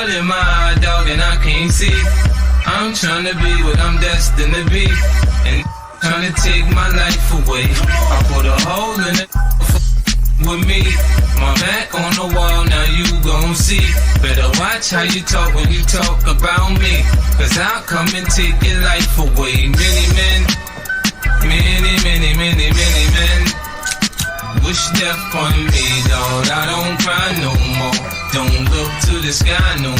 blood in my eye, dog, and I can't see. I'm trying to be what I'm destined to be, and trying to take my life away. I put a hole in it with me. My back on the wall, now you gon' see. Better watch how you talk when you talk about me, cause I'll come and take your life away. Many men wish death on me, dog. I don't cry no more. Don't look to the sky no more.